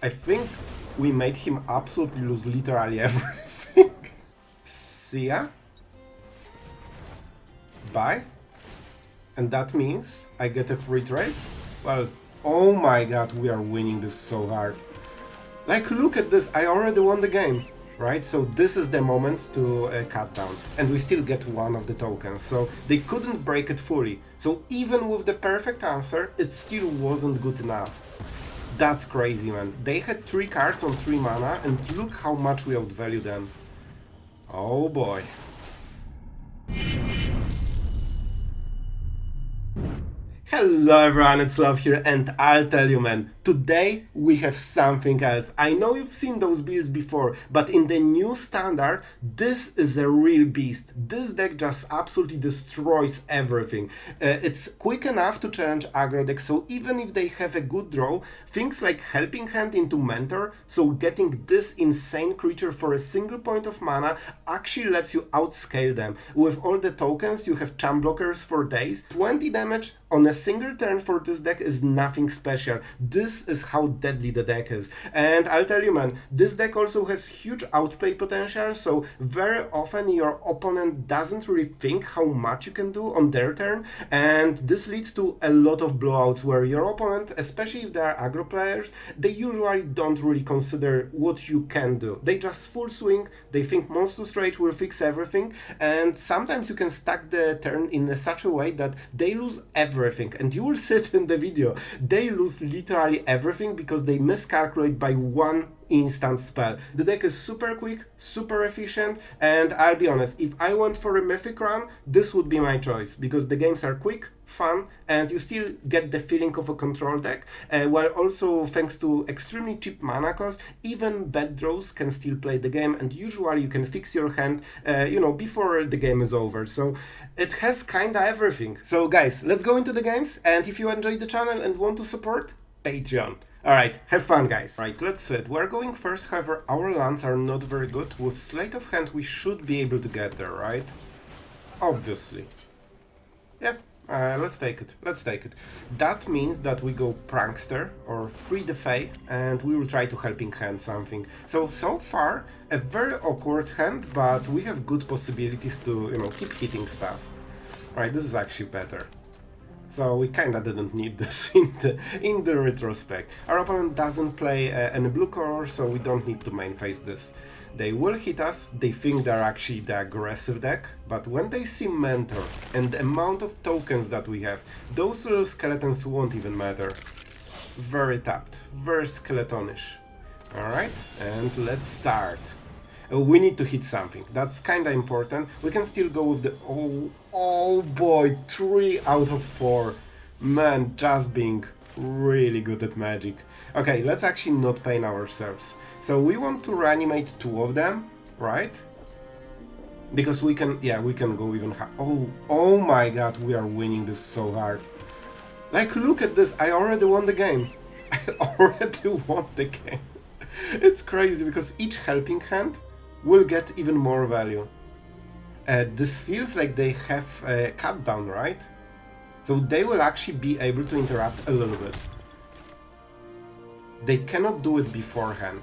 I think we made him absolutely lose literally everything. See ya. Bye. And that means I get a free trade? Well, oh my god, we are winning this so hard. Like, look at this, I already won the game, right? So this is the moment to cut down. And we still get one of the tokens, so they couldn't break it fully. So even with the perfect answer, it still wasn't good enough. That's crazy, man. They had 3 cards on 3 mana, and look how much we outvalue them. Oh boy. Hello everyone, it's Sloth here, and I'll tell you, man, today we have something else. I know you've seen those builds before, but in the new standard, this is a real beast. This deck just absolutely destroys everything. It's quick enough to challenge aggro decks, so even if they have a good draw, things like Helping Hand into Mentor, so getting this insane creature for a single point of mana actually lets you outscale them. With all the tokens, you have champ blockers for days. 20 damage on a single turn for this deck is nothing special. This is how deadly the deck is. And I'll tell you, man, this deck also has huge outplay potential, so very often your opponent doesn't really think how much you can do on their turn, and this leads to a lot of blowouts where your opponent, especially if they are aggro players, they usually don't really consider what you can do. They just full swing, they think Monstrous Rage will fix everything, and sometimes you can stack the turn in such a way that they lose everything, and you will see it in the video. They lose literally everything because they miscalculate by one instant spell. The deck is super quick, super efficient, and I'll be honest, if I went for a Mythic run, this would be my choice, because the games are quick, fun, and you still get the feeling of a control deck, while also, thanks to extremely cheap mana cost, even bad draws can still play the game, and usually you can fix your hand, before the game is over. So it has kinda everything. So guys, let's go into the games, and if you enjoyed the channel and want to support, Patreon. Alright, have fun, guys. Right, let's sit. We're going first, however, our lands are not very good. With Sleight of Hand, we should be able to get there, right? Obviously. Yeah, let's take it. Let's take it. That means that we go Prankster, or Free the Fae, and we will try to Helping Hand something. So far, a very awkward hand, but we have good possibilities to, keep hitting stuff. Alright, this is actually better. So we kinda didn't need this in the retrospect. Our opponent doesn't play any blue color, so we don't need to main phase this. They will hit us, they think they're actually the aggressive deck, but when they see Mentor and the amount of tokens that we have, those little skeletons won't even matter. Very tapped, very skeletonish. Alright, and let's start. We need to hit something, that's kinda important. We can still go with the... Oh boy, 3 out of 4. Man, just being really good at Magic. Okay, let's actually not pain ourselves. So we want to reanimate 2 of them, right? Because we can go even higher. Oh my god, we are winning this so hard. Like, look at this, I already won the game. I already won the game. It's crazy because each Helping Hand will get even more value. This feels like they have a cut down, right? So they will actually be able to interrupt a little bit. They cannot do it beforehand,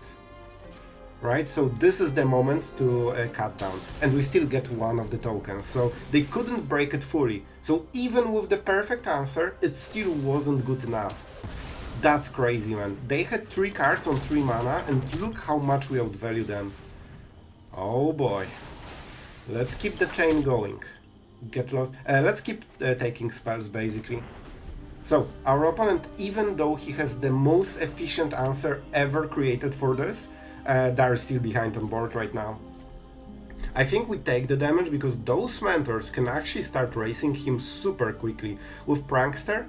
right? So this is the moment to cut down, and we still get one of the tokens, so they couldn't break it fully. So even with the perfect answer, it still wasn't good enough. That's crazy, man. They had 3 cards on 3 mana, and look how much we outvalue them. Oh boy. Let's keep the chain going. Get lost. Let's keep taking spells, basically. So, our opponent, even though he has the most efficient answer ever created for this, they're still behind on board right now. I think we take the damage because those mentors can actually start racing him super quickly. With Prankster,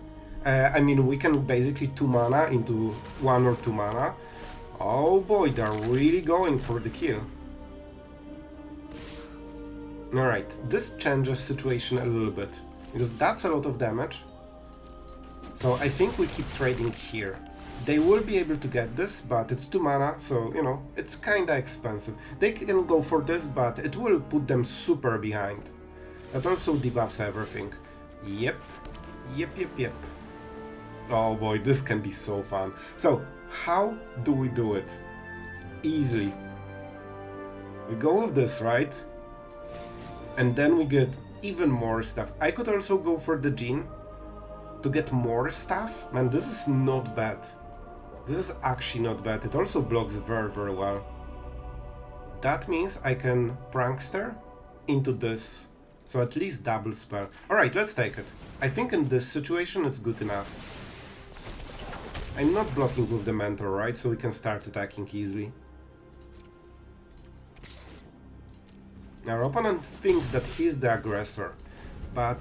we can basically 2 mana into 1 or 2 mana. Oh boy, they're really going for the kill. Alright, this changes situation a little bit, because that's a lot of damage. So I think we keep trading here. They will be able to get this, but it's 2 mana, so, it's kinda expensive. They can go for this, but it will put them super behind. That also debuffs everything. Yep. Oh boy, this can be so fun. So, How do we do it? Easily. We go with this, right? And then we get even more stuff. I could also go for the Djinn to get more stuff. Man, this is not bad. This is actually not bad. It also blocks very, very well. That means I can Prankster into this. So at least double spell. Alright, let's take it. I think in this situation it's good enough. I'm not blocking with the Mentor, right? So we can start attacking easily. Our opponent thinks that he's the aggressor. But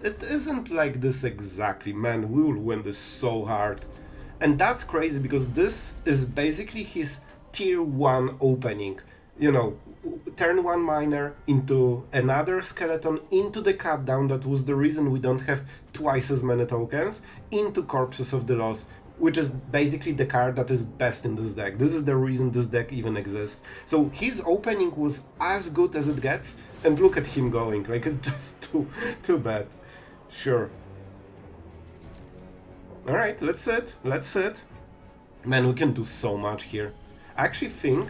it isn't like this exactly. Man, we will win this so hard. And that's crazy because this is basically his tier 1 opening. You know, turn 1 miner into another skeleton, into the cut down, that was the reason we don't have twice as many tokens, into Corpses of the Lost, which is basically the card that is best in this deck. This is the reason this deck even exists. So his opening was as good as it gets, and look at him going, like it's just too bad. Sure. Alright, let's sit. Man, we can do so much here. I actually think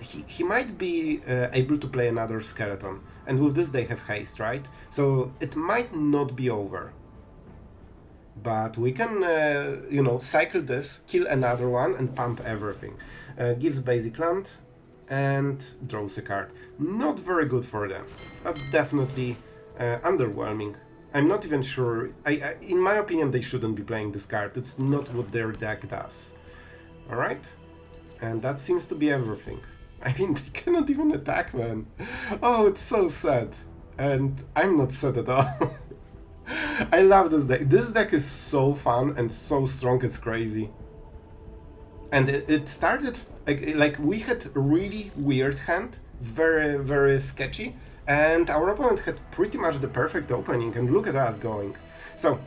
he might be able to play another skeleton. And with this they have haste, right? So it might not be over. But we can, you know, cycle this, kill another one and pump everything. Gives basic land and draws a card. Not very good for them. That's definitely underwhelming. I'm not even sure. In my opinion, they shouldn't be playing this card. It's not what their deck does. Alright? And that seems to be everything. I mean, they cannot even attack, man. Oh, it's so sad. And I'm not sad at all. I love this deck. This deck is so fun and so strong, it's crazy. And it started, like we had a really weird hand, very, very sketchy. And our opponent had pretty much the perfect opening, and look at us going. So,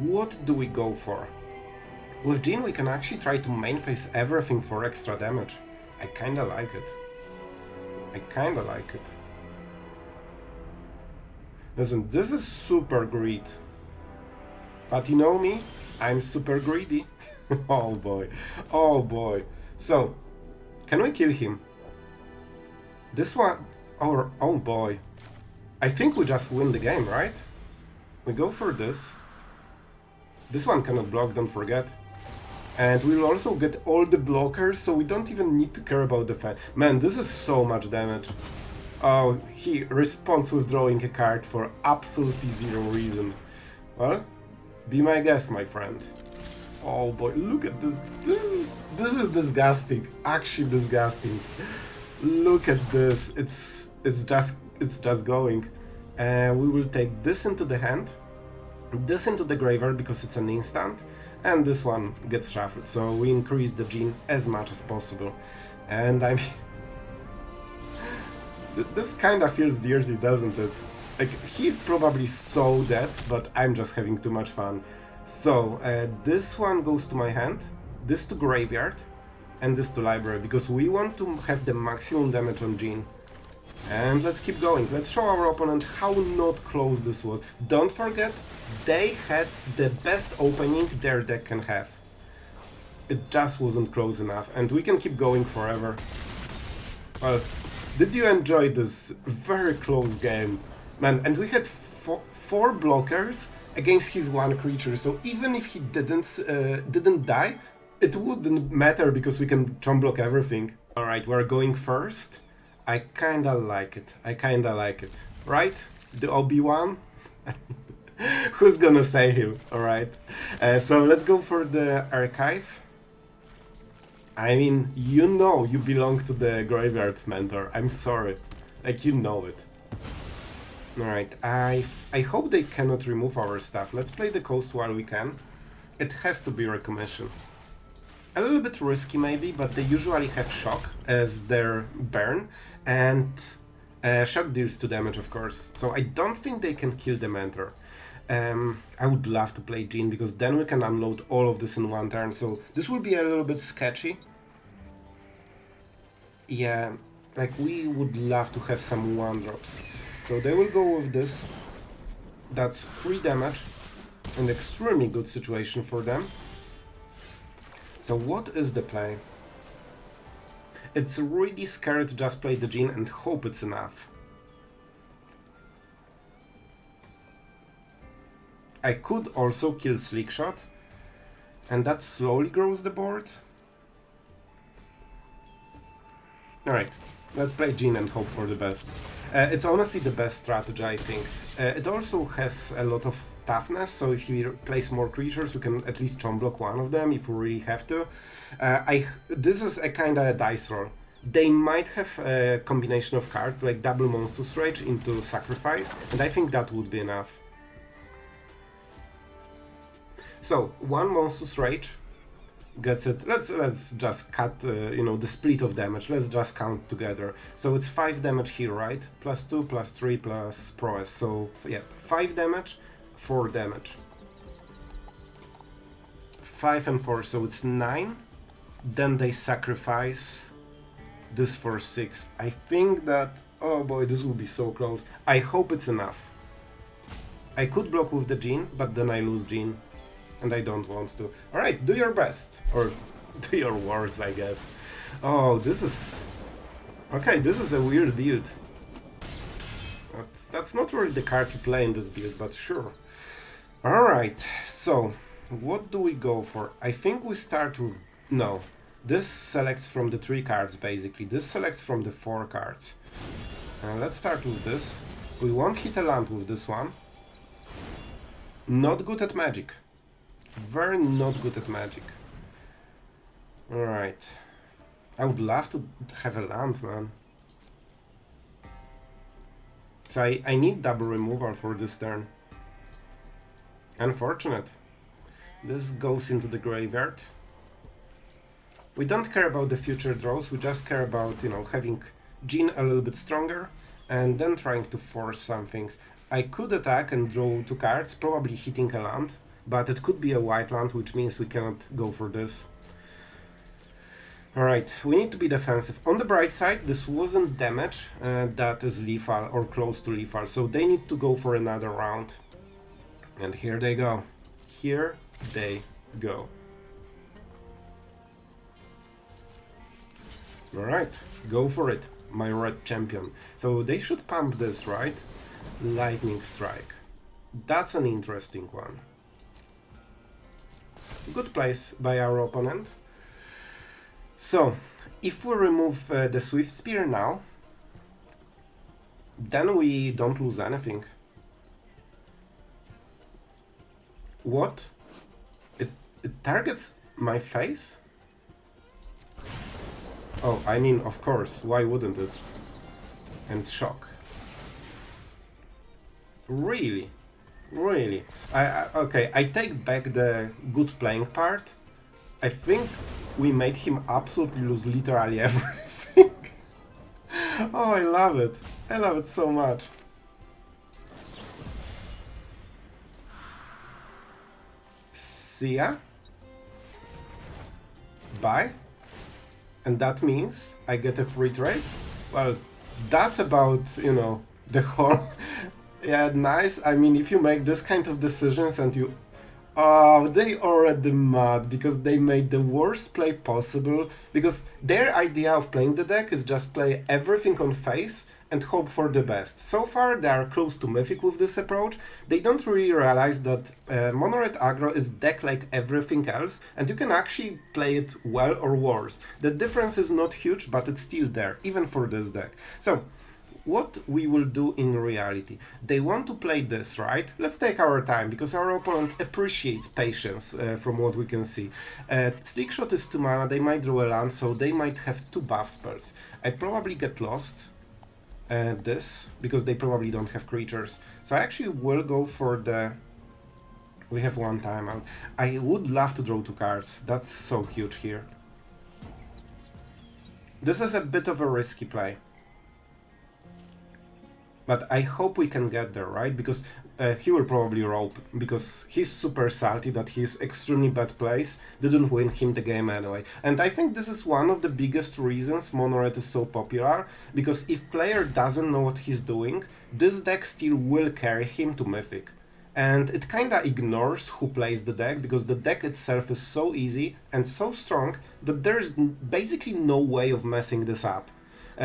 what do we go for? With Djinn we can actually try to main phase everything for extra damage. I kinda like it. Listen, this is super greed. But you know me, I'm super greedy. Oh boy. So, can we kill him? This one... Oh boy. I think we just win the game, right? We go for this. This one cannot block, don't forget. And we'll also get all the blockers, so we don't even need to care about the fan. Man, this is so much damage. Oh, he responds with drawing a card for absolutely zero reason. Well, be my guest, my friend. Oh boy, look at this. This is disgusting. Actually disgusting. Look at this. It's just going. We will take this into the hand, this into the graveyard because it's an instant, and this one gets shuffled. So we increase the Djinn as much as possible. And I mean, this kinda feels dirty, doesn't it? Like, he's probably so dead, but I'm just having too much fun. So this one goes to my hand, this to graveyard, and this to library, because we want to have the maximum damage on Djinn. And let's keep going. Let's show our opponent how not close this was. Don't forget, they had the best opening their deck can have. It just wasn't close enough, and we can keep going forever. Well, did you enjoy this very close game? Man, and we had four blockers against his one creature, so even if he didn't die, it wouldn't matter because we can chomp block everything. Alright, we're going first. I kinda like it. Right? The Obi-Wan? Who's gonna say him? Alright. So let's go for the archive. I mean, you know you belong to the graveyard, Mentor. I'm sorry. Like, you know it. Alright, I hope they cannot remove our stuff. Let's play the coast while we can. It has to be Recommission. A little bit risky maybe, but they usually have shock as their burn, and shock deals 2 damage, of course. So I don't think they can kill the Mentor. I would love to play Djinn, because then we can unload all of this in one turn, so this will be a little bit sketchy. Yeah, like, we would love to have some 1-drops. So they will go with this. That's 3 damage, an extremely good situation for them. So what is the play? It's really scary to just play the Djinn and hope it's enough. I could also kill Slickshot, and that slowly grows the board. Alright, let's play Djinn and hope for the best. It's honestly the best strategy, I think. It also has a lot of toughness, so if you place more creatures, you can at least chomp block one of them if you really have to. This is a kind of a dice roll. They might have a combination of cards, like double Monstrous Rage into Sacrifice, and I think that would be enough. So, one Monstrous Rage gets it. Let's just cut, you know, the split of damage. Let's just count together. So it's 5 damage here, right? Plus 2, plus 3, plus prowess. So yeah, 5 damage, 4 damage. 5 and 4, so it's 9. Then they sacrifice this for 6. I think that, oh boy, this will be so close. I hope it's enough. I could block with the Djinn, but then I lose Djinn. And I don't want to. Alright, do your best. Or do your worst, I guess. Oh, this is... Okay, this is a weird build. That's not really the card you play in this build, but sure. Alright, so what do we go for? I think we start with... No. This selects from the 3 cards, basically. This selects from the 4 cards. Let's start with this. We won't hit a land with this one. Not good at magic. Very not good at magic. Alright. I would love to have a land, man. So I need double removal for this turn. Unfortunate. This goes into the graveyard. We don't care about the future draws, we just care about, you know, having Djinn a little bit stronger and then trying to force some things. I could attack and draw 2 cards, probably hitting a land. But it could be a white land, which means we cannot go for this. Alright, we need to be defensive. On the bright side, this wasn't damage that is lethal or close to lethal, so they need to go for another round. And here they go. Here they go. Alright, go for it, my red champion. So they should pump this, right? Lightning Strike. That's an interesting one. Good place by our opponent. So, if we remove the Swift Spear now, then we don't lose anything. What? It targets my face? Oh, I mean, of course, why wouldn't it? And shock. Really? Really? Okay, I take back the good playing part. I think we made him absolutely lose literally everything. Oh, I love it. I love it so much. See ya. Bye. And that means I get a free trade? Well, that's about, you know, the whole... Yeah, nice. I mean, if you make this kind of decisions and you... Oh, they already mad because they made the worst play possible. Because their idea of playing the deck is just play everything on face and hope for the best. So far, they are close to Mythic with this approach. They don't really realize that Mono Red aggro is deck like everything else, and you can actually play it well or worse. The difference is not huge, but it's still there, even for this deck. So, what we will do in reality? They want to play this, right? Let's take our time, because our opponent appreciates patience from what we can see. Slickshot is 2 mana, they might draw a land, so they might have 2 buff spells. I probably get lost. This, because they probably don't have creatures. So I actually will go for the... We have 1 timeout. I would love to draw 2 cards. That's so huge here. This is a bit of a risky play. But I hope we can get there, right? Because he will probably rope, because he's super salty that his extremely bad plays didn't win him the game anyway. And I think this is one of the biggest reasons Mono Red is so popular, because if player doesn't know what he's doing, this deck still will carry him to Mythic. And it kinda ignores who plays the deck, because the deck itself is so easy and so strong that there's basically no way of messing this up.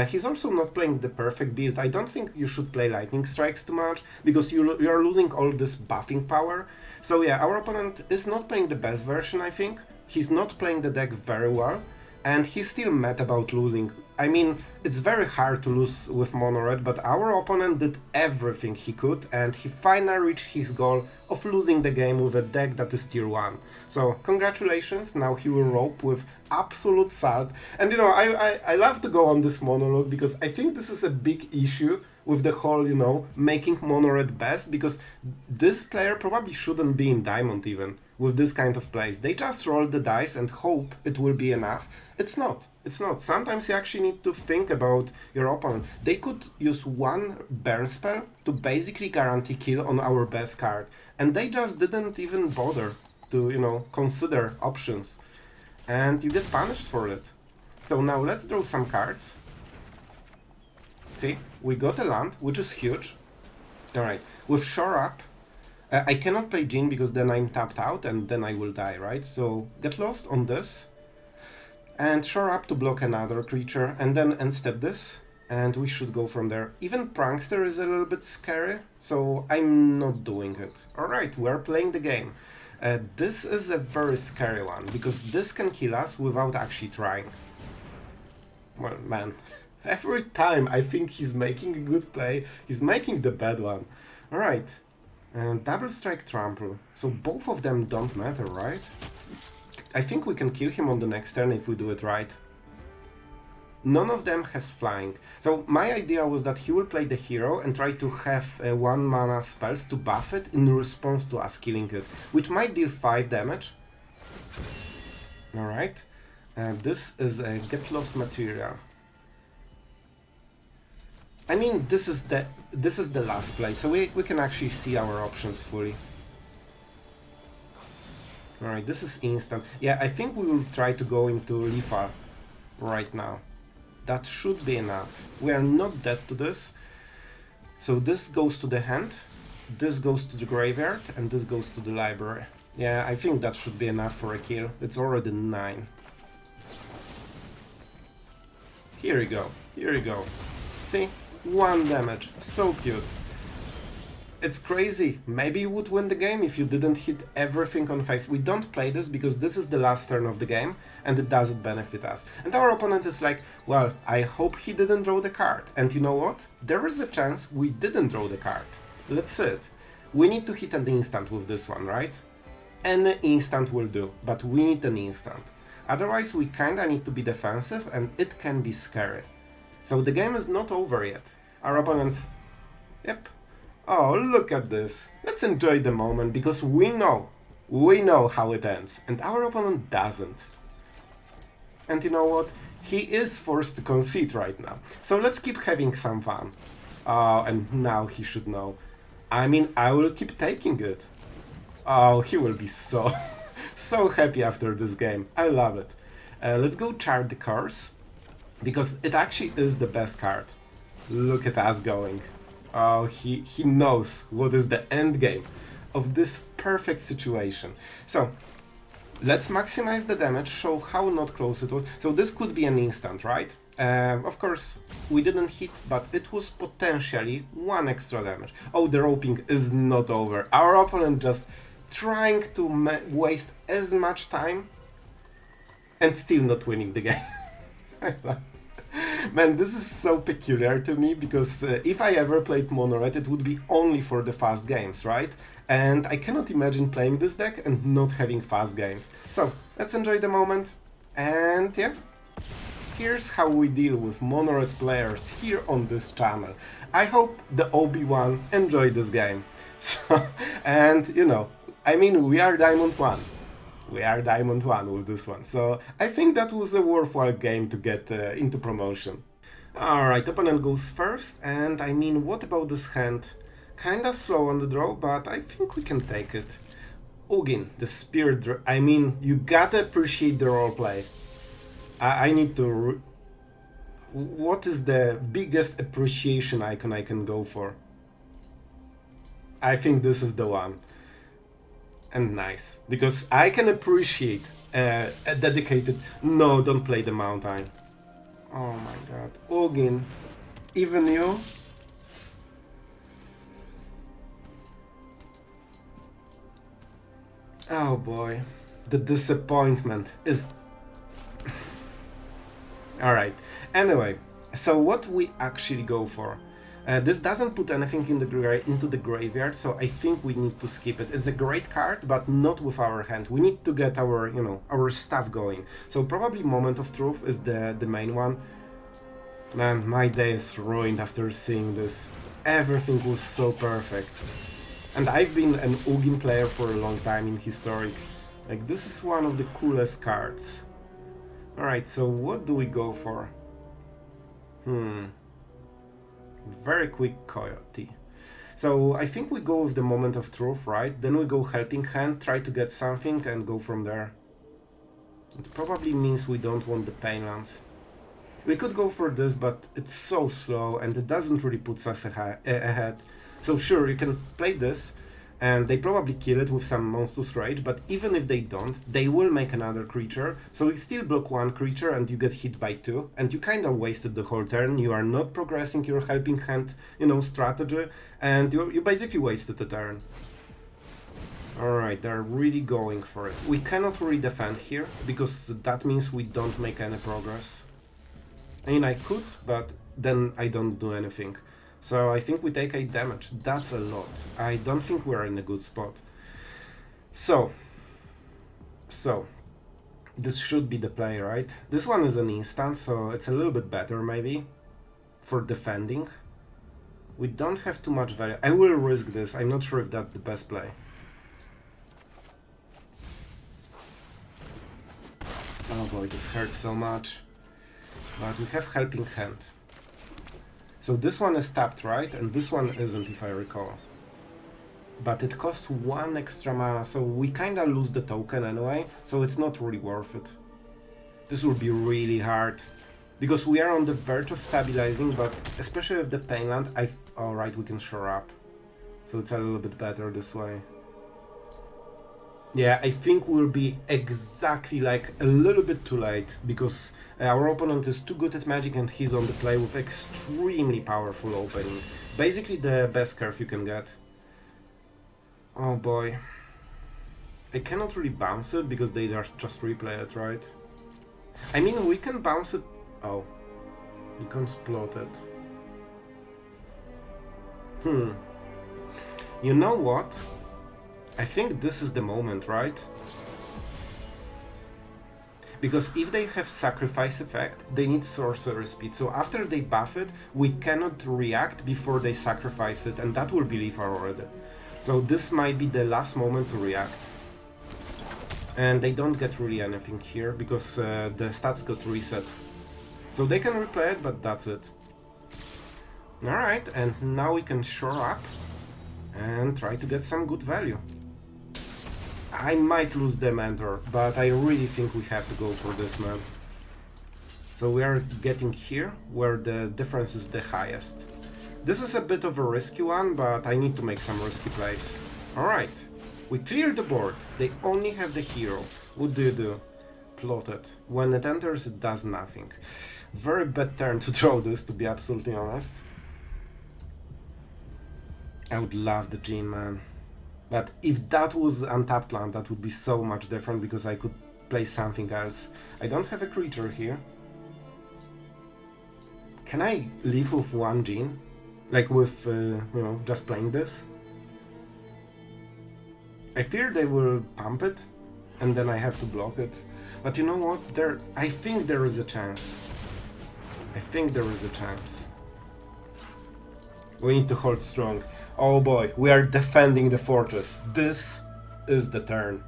He's also not playing the perfect build. I don't think you should play Lightning Strikes too much, because you're losing all this buffing power. So yeah, our opponent is not playing the best version, I think. He's not playing the deck very well, and he's still mad about losing. I mean, it's very hard to lose with mono red, but our opponent did everything he could, and he finally reached his goal of losing the game with a deck that is tier 1. So congratulations, now he will rope with absolute salt. And you know, I love to go on this monologue, because I think this is a big issue with the whole, you know, making mono red best, because this player probably shouldn't be in diamond even with this kind of plays. They just roll the dice and hope it will be enough. It's not. It's not. Sometimes you actually need to think about your opponent. They could use one burn spell to basically guarantee kill on our best card, and they just didn't even bother to, you know, consider options. And you get punished for it. So now let's draw some cards. See, we got a land, which is huge. Alright, with Shore Up, I cannot play Djinn because then I'm tapped out and then I will die, right? So get lost on this, and Shore Up to block another creature, and then end step this, and we should go from there. Even Prankster is a little bit scary, so I'm not doing it. Alright, we're playing the game. This is a very scary one, because this can kill us without actually trying. Well, man, every time I think he's making a good play, he's making the bad one. Alright, and double strike trample. So both of them don't matter, right? I think we can kill him on the next turn if we do it right. None of them has flying. So my idea was that he will play the hero and try to have 1 mana spells to buff it in response to us killing it, which might deal 5 damage. Alright, this is a get lost material. I mean, this is the last play, so we can actually see our options fully. Alright, this is instant. Yeah, I think we will try to go into lethal right now. That should be enough. We are not dead to this. So this goes to the hand, this goes to the graveyard, and this goes to the library. Yeah, I think that should be enough for a kill. It's already 9. Here we go, here we go. See? 1 damage, so cute. It's crazy. Maybe you would win the game if you didn't hit everything on face. We don't play this because this is the last turn of the game and it doesn't benefit us. And our opponent is like, well, I hope he didn't draw the card. And you know what? There is a chance we didn't draw the card. Let's see it. We need to hit an instant with this one, right? Any instant will do, but we need an instant. Otherwise we kinda need to be defensive and it can be scary. So the game is not over yet. Our opponent... Yep. Oh, look at this. Let's enjoy the moment, because we know how it ends, and our opponent doesn't. And you know what? He is forced to concede right now. So let's keep having some fun. Oh, and now he should know. I mean, I will keep taking it. Oh, he will be so, so happy after this game. I love it. Let's go chart the curse, because it actually is the best card. Look at us going. Oh, he knows what is the end game of this perfect situation. So, let's maximize the damage, show how not close it was. So this could be an instant, right? Of course, we didn't hit, but it was potentially 1 extra damage. Oh, the roping is not over. Our opponent just trying to waste as much time and still not winning the game. Man, this is so peculiar to me, because if I ever played mono red, it would be only for the fast games, right? And I cannot imagine playing this deck and not having fast games. So, let's enjoy the moment. And yeah, here's how we deal with mono red players here on this channel. I hope the OB1 enjoyed this game. So, and you know, I mean, we are Diamond 1. We are Diamond 1 with this one, so I think that was a worthwhile game to get into promotion. Alright, opponent goes first, and I mean, what about this hand? Kinda slow on the draw, but I think we can take it. Ugin, the Spirit, I mean, you gotta appreciate the roleplay. I need to... What is the biggest appreciation icon I can go for? I think this is the one. And nice, because I can appreciate a dedicated... No, don't play the mountain. Oh my god. Ogin, even you? Oh boy. The disappointment is... Alright, anyway, so what we actually go for? This doesn't put anything in into the graveyard, so I think we need to skip it. It's a great card, but not with our hand. We need to get our, our stuff going. So probably Moment of Truth is the main one. Man, my day is ruined after seeing this. Everything was so perfect. And I've been an Ugin player for a long time in Historic. Like, this is one of the coolest cards. Alright, so what do we go for? Very quick Coyote. So I think we go with the Moment of Truth, right? Then we go Helping Hand, try to get something and go from there. It probably means we don't want the Painlands. We could go for this, but it's so slow and it doesn't really put us ahead. So sure, you can play this, and they probably kill it with some Monstrous Rage, but even if they don't, they will make another creature, so you still block one creature and you get hit by two, and you kinda wasted the whole turn. You are not progressing your Helping Hand, strategy, and you basically wasted the turn. Alright, they're really going for it. We cannot really defend here, because that means we don't make any progress. I mean, I could, but then I don't do anything. So I think we take 8 damage. That's a lot. I don't think we're in a good spot. So this should be the play, right? This one is an instant, so it's a little bit better maybe for defending. We don't have too much value. I will risk this. I'm not sure if that's the best play. Oh boy, this hurts so much. But we have Helping Hand. So this one is tapped, right? And this one isn't, if I recall. But it costs 1 extra mana, so we kinda lose the token anyway, so it's not really worth it. This will be really hard. Because we are on the verge of stabilizing, but especially with the Painland, alright, we can shore up. So it's a little bit better this way. Yeah, I think we'll be exactly like a little bit too late, because our opponent is too good at Magic and he's on the play with extremely powerful opening. Basically the best curve you can get. Oh boy. I cannot really bounce it because they just replay it, right? I mean, we can bounce it... Oh. We can explode it. You know what? I think this is the moment, right? Because if they have Sacrifice effect, they need Sorcerer Speed. So after they buff it, we cannot react before they sacrifice it, and that will be lethal already. So this might be the last moment to react. And they don't get really anything here, because the stats got reset. So they can replay it, but that's it. Alright, and now we can shore up and try to get some good value. I might lose the Mentor, but I really think we have to go for this, man. So we are getting here, where the difference is the highest. This is a bit of a risky one, but I need to make some risky plays. Alright, we clear the board. They only have the hero. What do? Plot it. When it enters, it does nothing. Very bad turn to draw this, to be absolutely honest. I would love the Djinn, man. But if that was untapped land, that would be so much different, because I could play something else. I don't have a creature here. Can I live with 1 Djinn? Like with, just playing this? I fear they will pump it, and then I have to block it. But you know what? I think there is a chance. We need to hold strong. Oh boy, we are defending the fortress. This is the turn.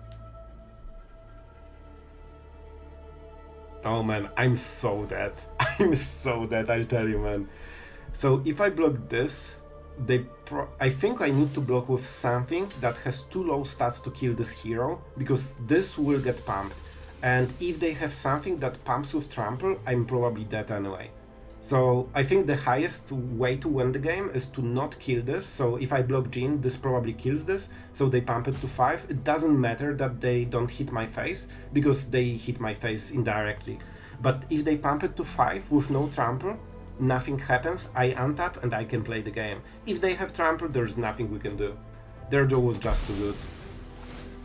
Oh man, I'm so dead. I'm so dead, I'll tell you, man. So if I block this, I think I need to block with something that has too low stats to kill this hero, because this will get pumped. And if they have something that pumps with trample, I'm probably dead anyway. So I think the highest way to win the game is to not kill this. So if I block Djinn, this probably kills this, so they pump it to 5. It doesn't matter that they don't hit my face, because they hit my face indirectly. But if they pump it to 5 with no trample, nothing happens, I untap and I can play the game. If they have trample, there's nothing we can do. Their draw was just too good.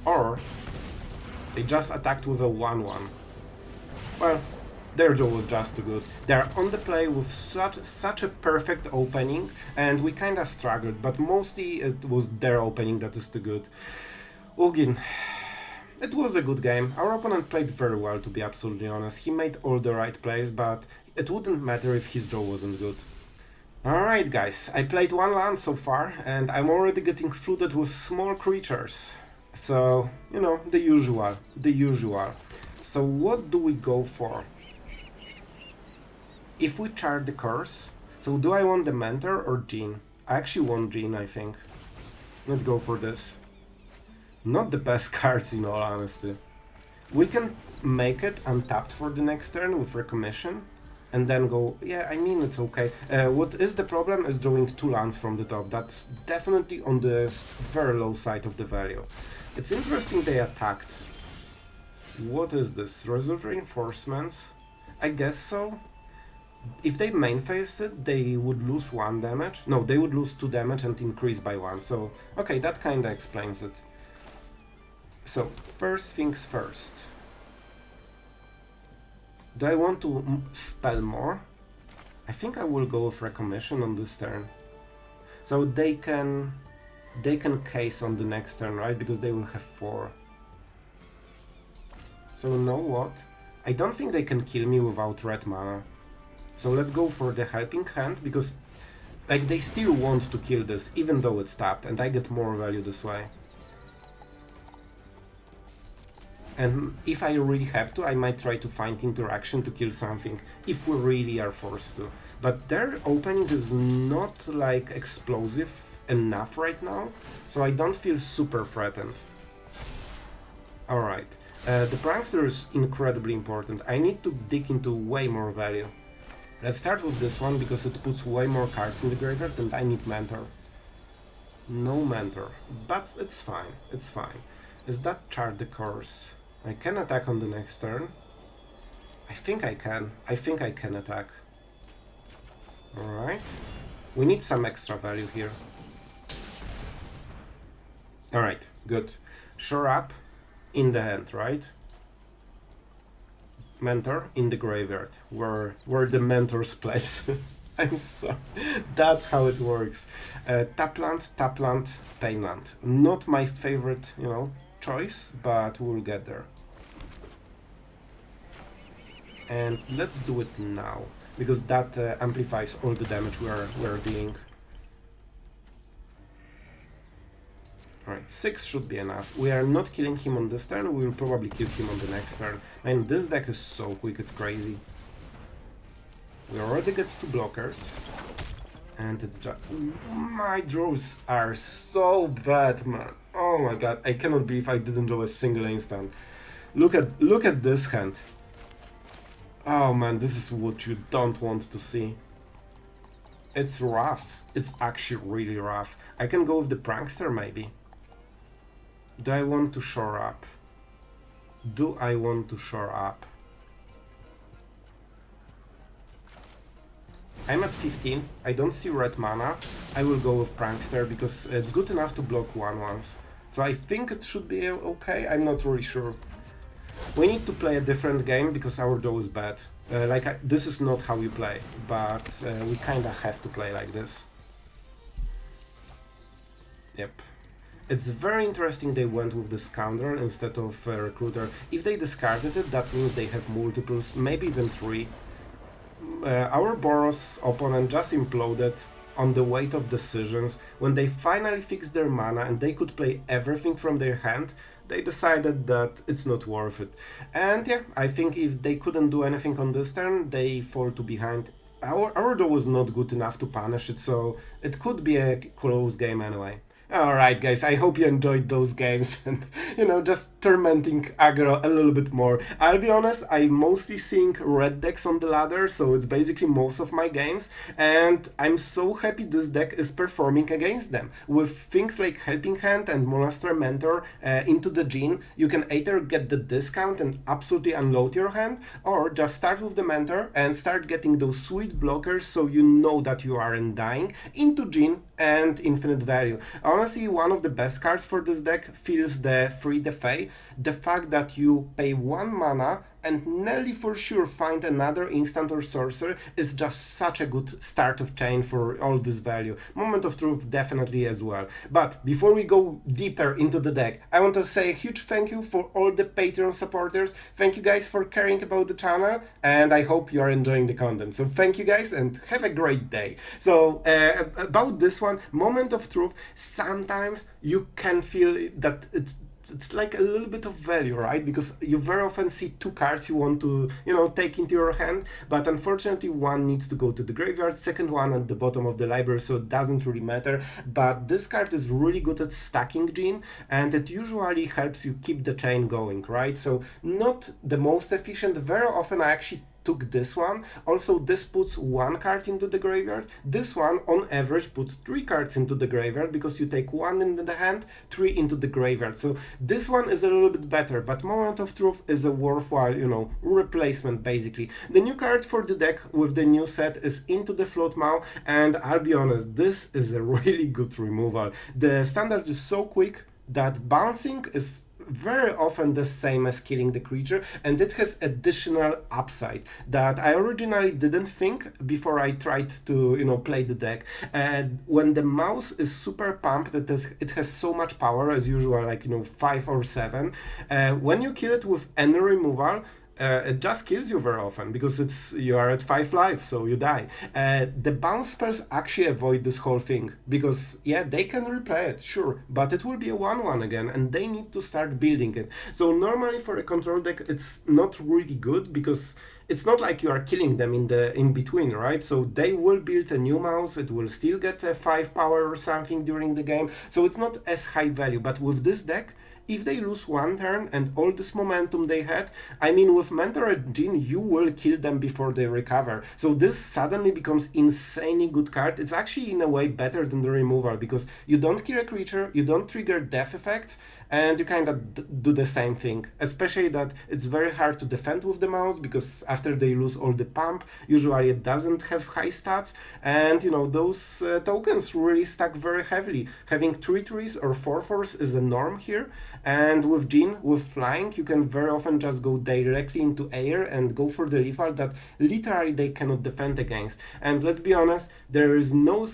Or they just attacked with a 1-1. Well, their draw was just too good. They're on the play with such a perfect opening, and we kinda struggled, but mostly it was their opening that is too good. Ugin. It was a good game. Our opponent played very well, to be absolutely honest. He made all the right plays, but it wouldn't matter if his draw wasn't good. Alright guys, I played 1 land so far, and I'm already getting flooded with small creatures. So, you know, the usual. So what do we go for? If we chart the curse, so do I want the Mentor or Djinn? I actually want Djinn, I think. Let's go for this. Not the best cards, in all honesty. We can make it untapped for the next turn with Recommission, and then go, yeah, I mean, it's okay. What is the problem is drawing 2 lands from the top. That's definitely on the very low side of the value. It's interesting they attacked. What is this? Resolve Reinforcements? I guess so. If they main phased it, they would lose 1 damage. No, they would lose 2 damage and increase by 1. So, okay, that kinda explains it. So, first things first. Do I want to spell more? I think I will go with Recommission on this turn. So they can case on the next turn, right? Because they will have 4. So you know what? I don't think they can kill me without red mana. So let's go for the Helping Hand, because like they still want to kill this, even though it's tapped, and I get more value this way. And if I really have to, I might try to find interaction to kill something, if we really are forced to. But their opening is not like explosive enough right now, so I don't feel super threatened. Alright, the Prankster is incredibly important. I need to dig into way more value. Let's start with this one, because it puts way more cards in the graveyard and I need Mentor. No Mentor, but it's fine, it's fine. Is that chart the course? I can attack on the next turn. I think I can attack. Alright. We need some extra value here. Alright, good. Shore up in the hand, right? Mentor in the graveyard, where the Mentor's place is. I'm sorry. That's how it works. Tap land, pain land. Not my favorite, you know, choice, but we'll get there. And let's do it now, because that amplifies all the damage we're dealing. Alright, 6 should be enough. We are not killing him on this turn, we will probably kill him on the next turn. Man, this deck is so quick, it's crazy. We already get 2 blockers. And it's just... My draws are so bad, man. Oh my god, I cannot believe I didn't draw a single instant. Look at this hand. Oh man, this is what you don't want to see. It's rough. It's actually really rough. I can go with the Prankster maybe. Do I want to shore up? Do I want to shore up? I'm at 15. I don't see red mana. I will go with Prankster because it's good enough to block 1/1s. So I think it should be okay. I'm not really sure. We need to play a different game because our draw is bad. This is not how we play, but we kinda have to play like this. Yep. It's very interesting they went with the Scoundrel instead of Recruiter. If they discarded it, that means they have multiples, maybe even 3. Our Boros opponent just imploded on the weight of decisions. When they finally fixed their mana and they could play everything from their hand, they decided that it's not worth it. And yeah, I think if they couldn't do anything on this turn, they fall to behind. Our draw was not good enough to punish it, so it could be a close game anyway. Alright guys, I hope you enjoyed those games and just tormenting aggro a little bit more. I'll be honest, I'm mostly seeing red decks on the ladder, so it's basically most of my games, and I'm so happy this deck is performing against them. With things like Helping Hand and Monastery Mentor Into the Djinn, you can either get the discount and absolutely unload your hand, or just start with the Mentor and start getting those sweet blockers so you know that you aren't dying, into Djinn and infinite value. Honestly, one of the best cards for this deck feels the Free the Fae. The fact that you pay 1 mana and nearly for sure find another instant or sorcerer is just such a good start of chain for all this value. Moment of Truth definitely as well. But before we go deeper into the deck, I want to say a huge thank you for all the Patreon supporters. Thank you guys for caring about the channel, and I hope you are enjoying the content. So thank you guys and have a great day. So about this one, Moment of Truth, sometimes you can feel that it's like a little bit of value, right? Because you very often see 2 cards you want to, take into your hand, but unfortunately one needs to go to the graveyard, second one at the bottom of the library, so it doesn't really matter. But this card is really good at stacking Djinn, and it usually helps you keep the chain going, right? So not the most efficient. Very often I actually took this one. Also, this puts 1 card into the graveyard. This one, on average, puts 3 cards into the graveyard because you take 1 into the hand, 3 into the graveyard. So this one is a little bit better, but Moment of Truth is a worthwhile, replacement, basically. The new card for the deck with the new set is Into the Flood Maw, and I'll be honest, this is a really good removal. The standard is so quick that bouncing is very often the same as killing the creature, and it has additional upside that I originally didn't think before I tried to play the deck. And when the mouse is super pumped, it has so much power as usual, like 5 or 7. When you kill it with any removal, it just kills you very often because you are at 5 life, so you die. The bounce spells actually avoid this whole thing because, yeah, they can replay it, sure, but it will be a 1/1 again, and they need to start building it. So normally for a control deck, it's not really good because it's not like you are killing them in between, right? So they will build a new mouse, it will still get a 5 power or something during the game, so it's not as high value. But with this deck, if they lose 1 turn and all this momentum they had, I mean, with Mentor and Djinn, you will kill them before they recover. So this suddenly becomes insanely good card. It's actually in a way better than the removal because you don't kill a creature, you don't trigger death effects, and you kind of do the same thing. Especially that it's very hard to defend with the mouse because after they lose all the pump, usually it doesn't have high stats, and those tokens really stack very heavily. Having 3 trees or 4/4s is a norm here, and with Djinn, with flying, you can very often just go directly into air and go for the lethal that literally they cannot defend against. And let's be honest, there is no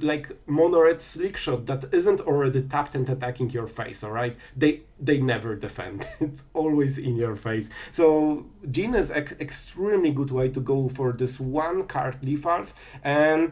like mono red slick shot that isn't already tapped and attacking your face, alright? They never defend. It's always in your face. So Djinn is extremely good way to go for this 1 card lethals, and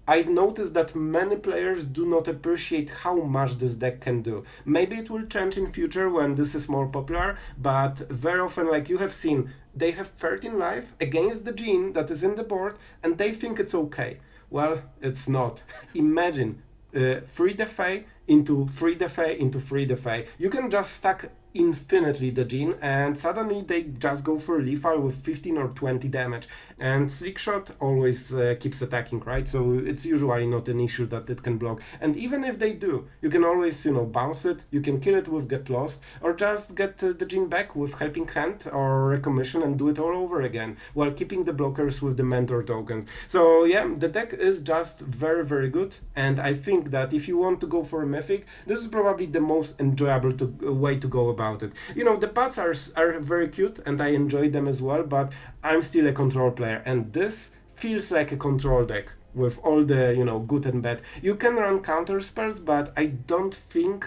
I've noticed that many players do not appreciate how much this deck can do. Maybe it will change in future when this is more popular, but very often, like you have seen, they have 13 life against the Djinn that is in the board, and they think it's okay. Well, it's not. Imagine Free the Fae into Free the Fae into Free the Fae. You can just stack infinitely the Djinn, and suddenly they just go for lethal with 15 or 20 damage. And Slick Shot always keeps attacking, right? So it's usually not an issue that it can block. And even if they do, you can always, bounce it, you can kill it with Get Lost, or just get the Djinn back with Helping Hand or Recommission and do it all over again, while keeping the blockers with the Mentor tokens. So yeah, the deck is just very, very good, and I think that if you want to go for a Mythic, this is probably the most enjoyable way to go about it. The paths are very cute and I enjoy them as well, but I'm still a control player, and this feels like a control deck with all the good and bad. You can run counter spells, but I don't think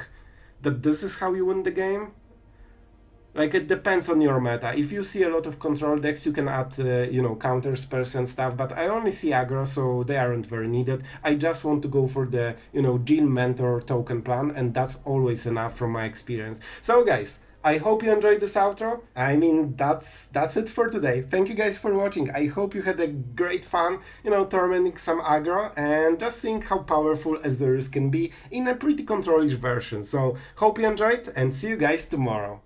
that this is how you win the game. Like, it depends on your meta. If you see a lot of control decks, you can add, counter spells and stuff, but I only see aggro, so they aren't very needed. I just want to go for the, Djinn Mentor token plan, and that's always enough from my experience. So guys, I hope you enjoyed this outro. I mean, that's it for today. Thank you guys for watching. I hope you had a great fun, tormenting some aggro and just seeing how powerful Azorius can be in a pretty controllish version. So, hope you enjoyed and see you guys tomorrow.